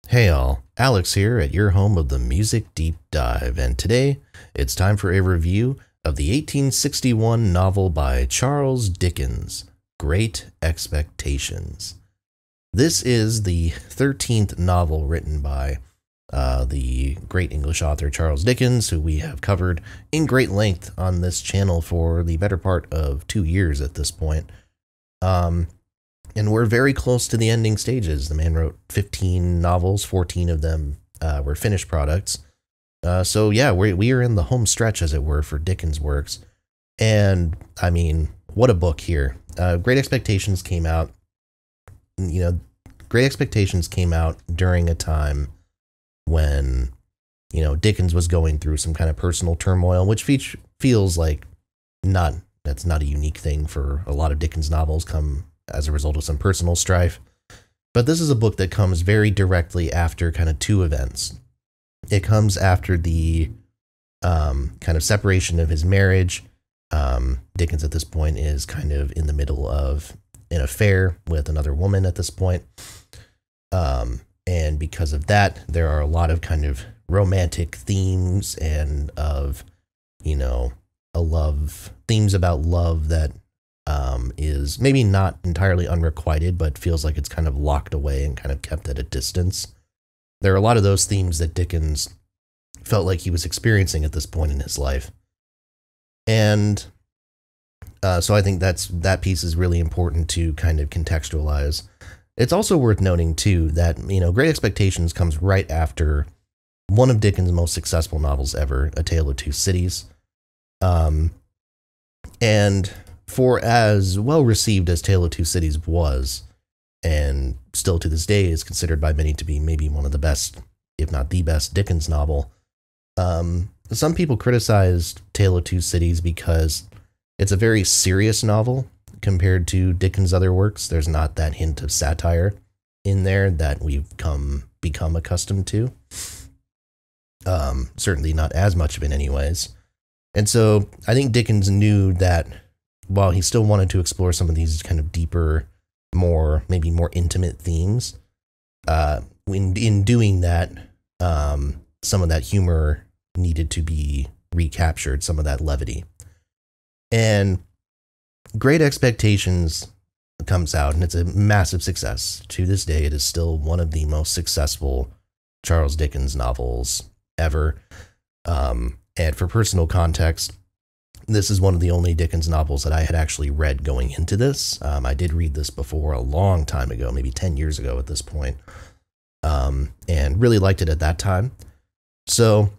Hey all, Alex here at your home of the Music Deep Dive, and today it's time for a review of the 1861 novel by Charles Dickens, Great Expectations. This is the 13th novel written by the great English author Charles Dickens, who we have covered in great length on this channel for the better part of 2 years at this point. And we're very close to the ending stages. The man wrote 15 novels, 14 of them were finished products. So yeah, we are in the home stretch, as it were, for Dickens' works. And I mean, what a book here. Great Expectations came out, Great Expectations came out during a time when, Dickens was going through some kind of personal turmoil, which feels like that's not a unique thing for a lot of Dickens novels come as a result of some personal strife. But this is a book that comes very directly after kind of two events. It comes after the kind of separation of his marriage. Dickens at this point is kind of in the middle of an affair with another woman at this point. And because of that, there are a lot of kind of romantic themes and of, themes about love that is maybe not entirely unrequited, but feels like it's kind of locked away and kind of kept at a distance. There are a lot of those themes that Dickens felt like he was experiencing at this point in his life. And so I think that piece is really important to kind of contextualize. It's also worth noting, too, that, Great Expectations comes right after one of Dickens' most successful novels ever, A Tale of Two Cities. And for as well received as Tale of Two Cities was, and still to this day is considered by many to be maybe one of the best, if not the best, Dickens novel, some people criticized Tale of Two Cities because it's a very serious novel compared to Dickens' other works. There's not that hint of satire in there that we've become accustomed to. Certainly not as much of it anyways. And so I think Dickens knew that while he still wanted to explore some of these kind of deeper, maybe more intimate themes, in doing that, some of that humor needed to be recaptured, some of that levity. And Great Expectations comes out, and it's a massive success. To this day, it is still one of the most successful Charles Dickens novels ever. And for personal context, this is one of the only Dickens novels that I had actually read going into this. I did read this before a long time ago, maybe 10 years ago at this point, and really liked it at that time. So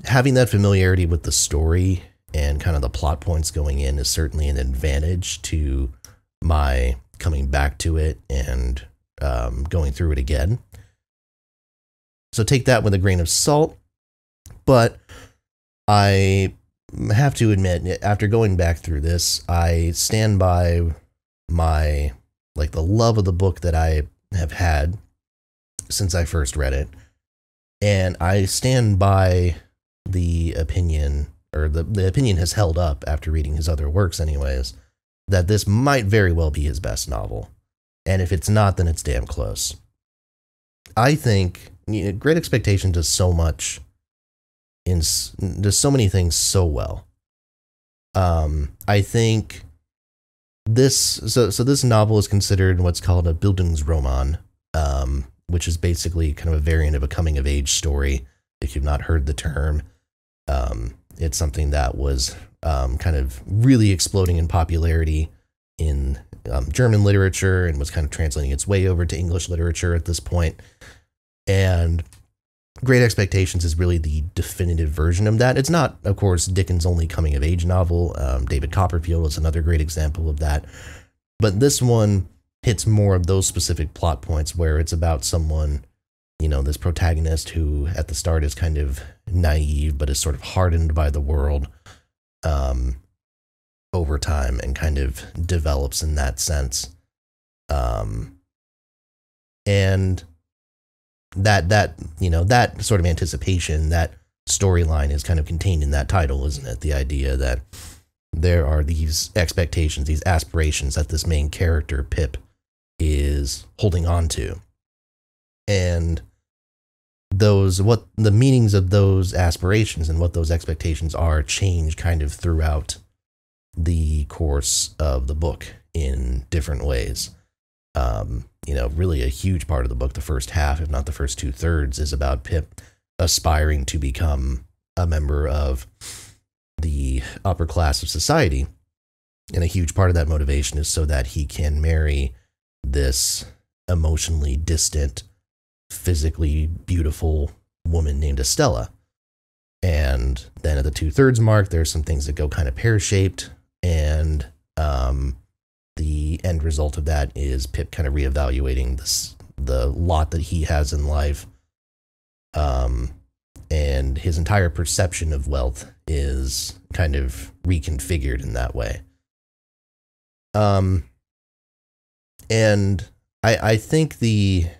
having that familiarity with the story and kind of the plot points going in is certainly an advantage to my coming back to it and going through it again. So take that with a grain of salt. But I have to admit, after going back through this, I stand by the love of the book that I have had since I first read it. And I stand by the opinion, or the opinion has held up after reading his other works anyways, that this might very well be his best novel. And if it's not, then it's damn close. I think Great Expectations does so much, does so many things so well. I think this novel is considered what's called a Bildungsroman, which is basically kind of a variant of a coming of age story. If you've not heard the term, it's something that was kind of really exploding in popularity in German literature and was kind of translating its way over to English literature at this point. And Great Expectations is really the definitive version of that. It's not, of course, Dickens' only coming-of-age novel. David Copperfield is another great example of that. But this one hits more of those specific plot points where it's about someone, this protagonist who at the start is kind of naive but is sort of hardened by the world over time and kind of develops in that sense. And that sort of anticipation, that storyline is kind of contained in that title, isn't it? The idea that there are these expectations, these aspirations that this main character, Pip, is holding on to. And what the meanings of those aspirations and what those expectations are change kind of throughout the course of the book in different ways. Really a huge part of the book, the first half, if not the first 2/3, is about Pip aspiring to become a member of the upper class of society. And a huge part of that motivation is so that he can marry this emotionally distant, physically beautiful woman named Estella. And then at the 2/3 mark, there's some things that go kind of pear-shaped, and the end result of that is Pip kind of reevaluating the lot that he has in life, and his entire perception of wealth is kind of reconfigured in that way. And I think there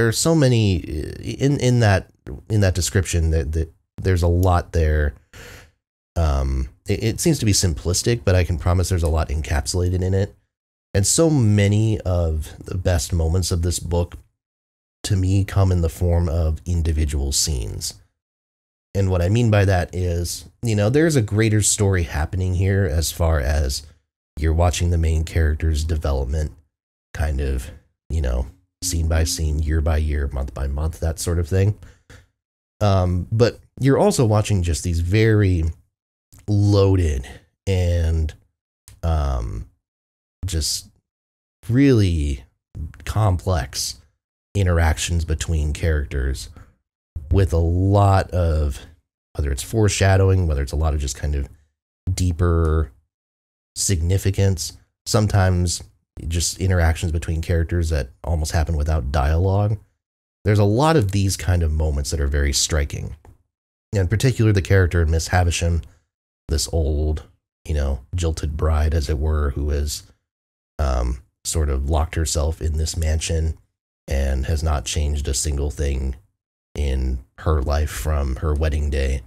are so many in that description that there's a lot there. It seems to be simplistic, but I can promise there's a lot encapsulated in it. And so many of the best moments of this book, to me, come in the form of individual scenes. And what I mean by that is, there's a greater story happening here as far as you're watching the main character's development, kind of, scene by scene, year by year, month by month, that sort of thing. But you're also watching just these very loaded and just really complex interactions between characters, with a lot of, whether it's foreshadowing, whether it's a lot of just kind of deeper significance, sometimes just interactions between characters that almost happen without dialogue. There's a lot of these kind of moments that are very striking. And in particular, the character Miss Havisham, this old, jilted bride, as it were, who has sort of locked herself in this mansion and has not changed a single thing in her life from her wedding day,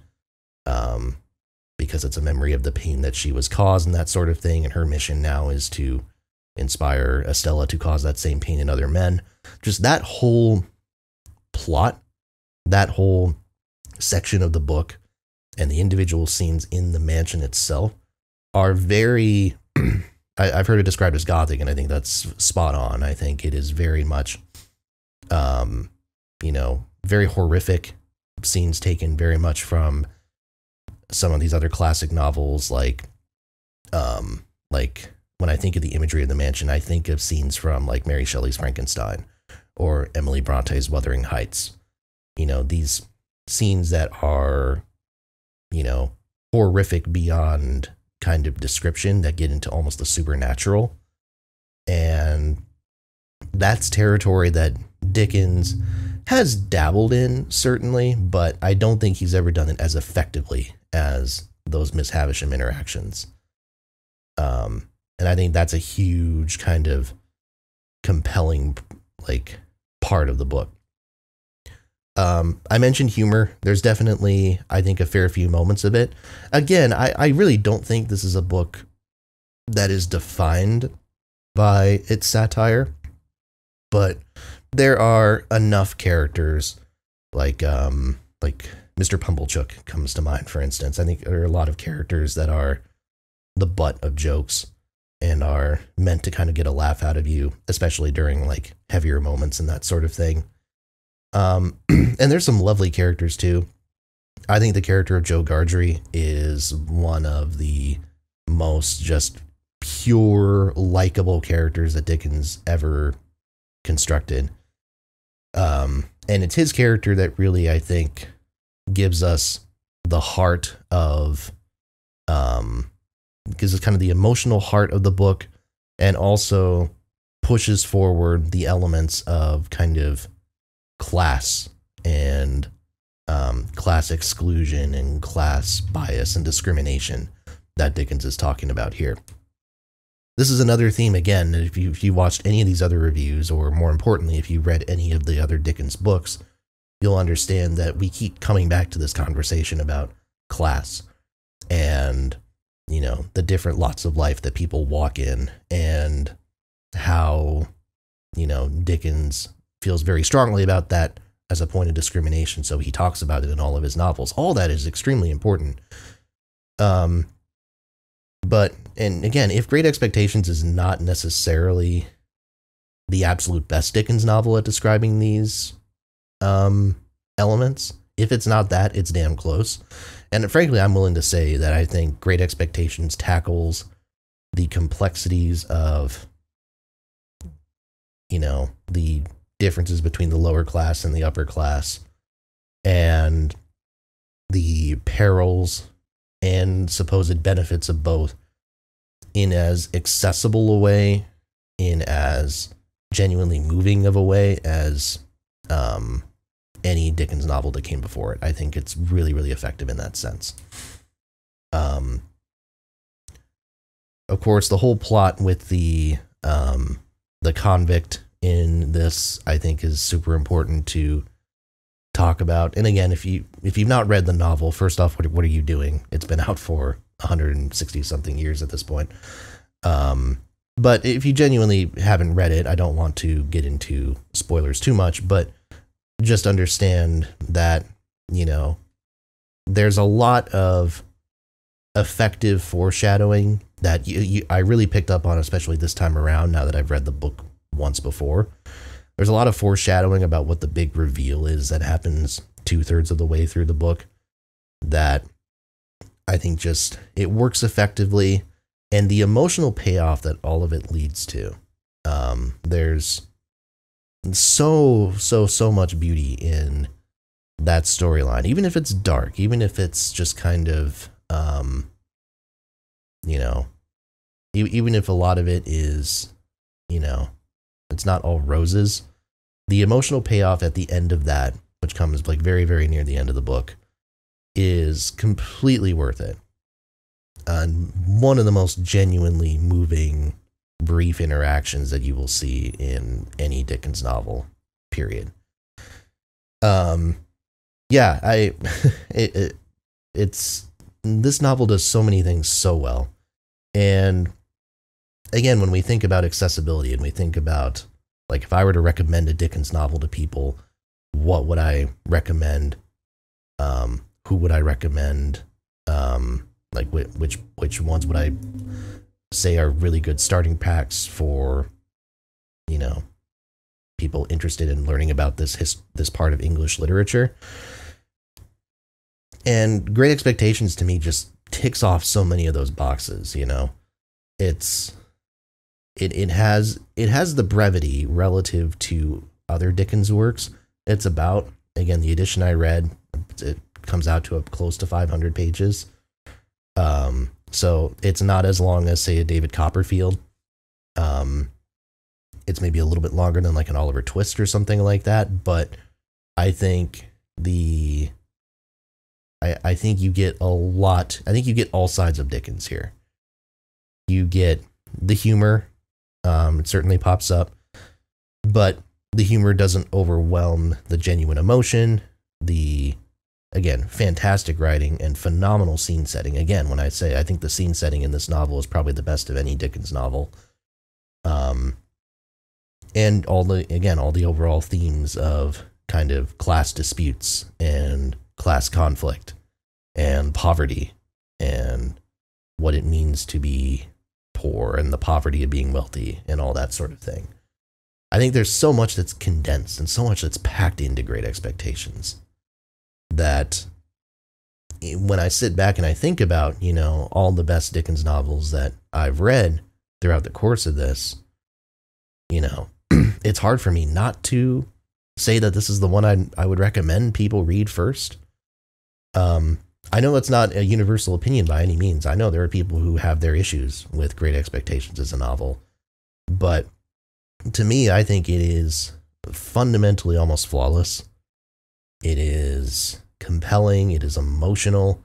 because it's a memory of the pain that she was caused and that sort of thing. And her mission now is to inspire Estella to cause that same pain in other men. Just that whole plot, that whole section of the book, and the individual scenes in the mansion itself are very, I've heard it described as gothic, and I think that's spot on. I think it is very much, very horrific scenes taken very much from some of these other classic novels, like when I think of the imagery of the mansion, I think of scenes from like Mary Shelley's Frankenstein or Emily Bronte's Wuthering Heights. These scenes that are, horrific beyond kind of description, that get into almost the supernatural. And that's territory that Dickens has dabbled in, certainly, but I don't think he's ever done it as effectively as those Miss Havisham interactions. And I think that's a huge kind of compelling, part of the book. I mentioned humor. There's definitely, I think, a fair few moments of it. Again, I really don't think this is a book that is defined by its satire, but there are enough characters, like Mr. Pumblechook comes to mind, for instance. I think there are a lot of characters that are the butt of jokes and are meant to kind of get a laugh out of you, especially during heavier moments and that sort of thing. And there's some lovely characters too. I think the character of Joe Gardry is one of the most just pure, likable characters that Dickens ever constructed. And it's his character that really, I think, gives us the heart of, gives us kind of the emotional heart of the book, and also pushes forward the elements of kind of class and class exclusion and class bias and discrimination that Dickens is talking about here. This is another theme, again, if you watched any of these other reviews, or more importantly, if you read any of the other Dickens books, you'll understand that we keep coming back to this conversation about class and, the different lots of life that people walk in, and how, Dickens feels very strongly about that as a point of discrimination, so he talks about it in all of his novels. All that is extremely important. But, and again, if Great Expectations is not necessarily the absolute best Dickens novel at describing these elements, if it's not that, it's damn close. And frankly, I'm willing to say that I think Great Expectations tackles the complexities of, you know, the differences between the lower class and the upper class, and the perils and supposed benefits of both, in as accessible a way, in as genuinely moving of a way as any Dickens novel that came before it. I think it's really, really effective in that sense. Of course, the whole plot with the convict in this, I think, is super important to talk about. And again, if you've not read the novel, first off, what are you doing? It's been out for 160 something years at this point. But if you genuinely haven't read it, I don't want to get into spoilers too much, but just understand that, you know, there's a lot of effective foreshadowing that I really picked up on, especially this time around, now that I've read the book once before. There's a lot of foreshadowing about what the big reveal is that happens 2/3 of the way through the book, that I think just, it works effectively, and the emotional payoff that all of it leads to. There's so much beauty in that storyline, even if it's dark, even if it's just kind of, you know, even if a lot of it is, you know, it's not all roses. The emotional payoff at the end of that, which comes like very, very near the end of the book, is completely worth it. And one of the most genuinely moving brief interactions that you will see in any Dickens novel, period. Yeah, it's this novel does so many things so well. And again, when we think about accessibility and we think about, like, if I were to recommend a Dickens novel to people, what would I recommend? Who would I recommend? Like, which ones would I say are really good starting packs for, you know, people interested in learning about this part of English literature? And Great Expectations to me just ticks off so many of those boxes. You know, it has the brevity relative to other Dickens works. It's about, again, the edition I read, it comes out to close to 500 pages. So it's not as long as, say, a David Copperfield. It's maybe a little bit longer than like an Oliver Twist or something like that, but I think I think you get a lot. I think you get all sides of Dickens here. You get the humor. It certainly pops up, but the humor doesn't overwhelm the genuine emotion. Again, fantastic writing and phenomenal scene setting. Again, when I say I think the scene setting in this novel is probably the best of any Dickens novel. And all the overall themes of kind of class disputes and class conflict and poverty and what it means to be poor and the poverty of being wealthy and all that sort of thing. I think there's so much that's condensed and so much that's packed into Great Expectations that when I sit back and I think about, you know, all the best Dickens novels that I've read throughout the course of this, you know, it's hard for me not to say that this is the one I would recommend people read first. I know that's not a universal opinion by any means. I know there are people who have their issues with Great Expectations as a novel, but to me, I think it is fundamentally almost flawless. It is compelling. It is emotional.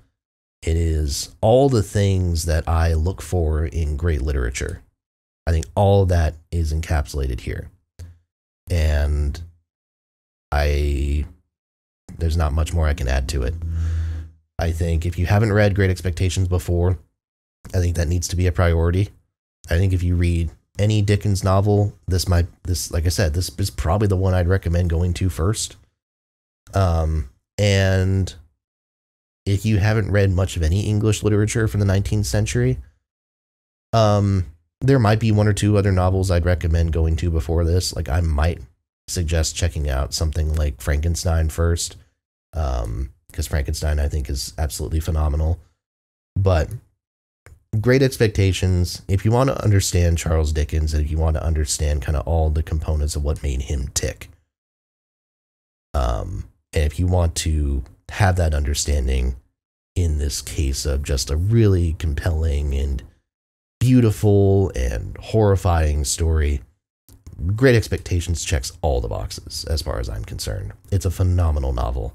It is all the things that I look for in great literature. I think all of that is encapsulated here. And there's not much more I can add to it. I think if you haven't read Great Expectations before, I think that needs to be a priority. I think if you read any Dickens novel, like I said, this is probably the one I'd recommend going to first. And if you haven't read much of any English literature from the 19th century, there might be one or two other novels I'd recommend going to before this. Like, I might suggest checking out something like Frankenstein first, because Frankenstein, I think, is absolutely phenomenal. But Great Expectations, if you want to understand Charles Dickens, and if you want to understand kind of all the components of what made him tick, and if you want to have that understanding in this case of just a really compelling and beautiful and horrifying story, Great Expectations checks all the boxes as far as I'm concerned. It's a phenomenal novel.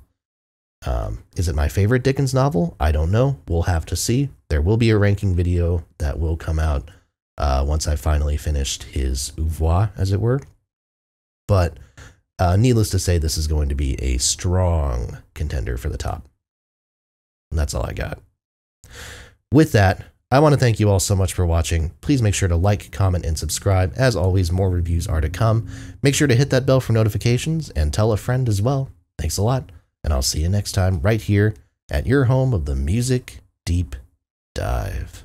Is it my favorite Dickens novel? I don't know. We'll have to see. There will be a ranking video that will come out once I finally finished his oeuvre, as it were. But needless to say, this is going to be a strong contender for the top. And that's all I got. With that, I want to thank you all so much for watching. Please make sure to like, comment, and subscribe. As always, more reviews are to come. Make sure to hit that bell for notifications and tell a friend as well. Thanks a lot, and I'll see you next time right here at your home of the Music Deep Dive.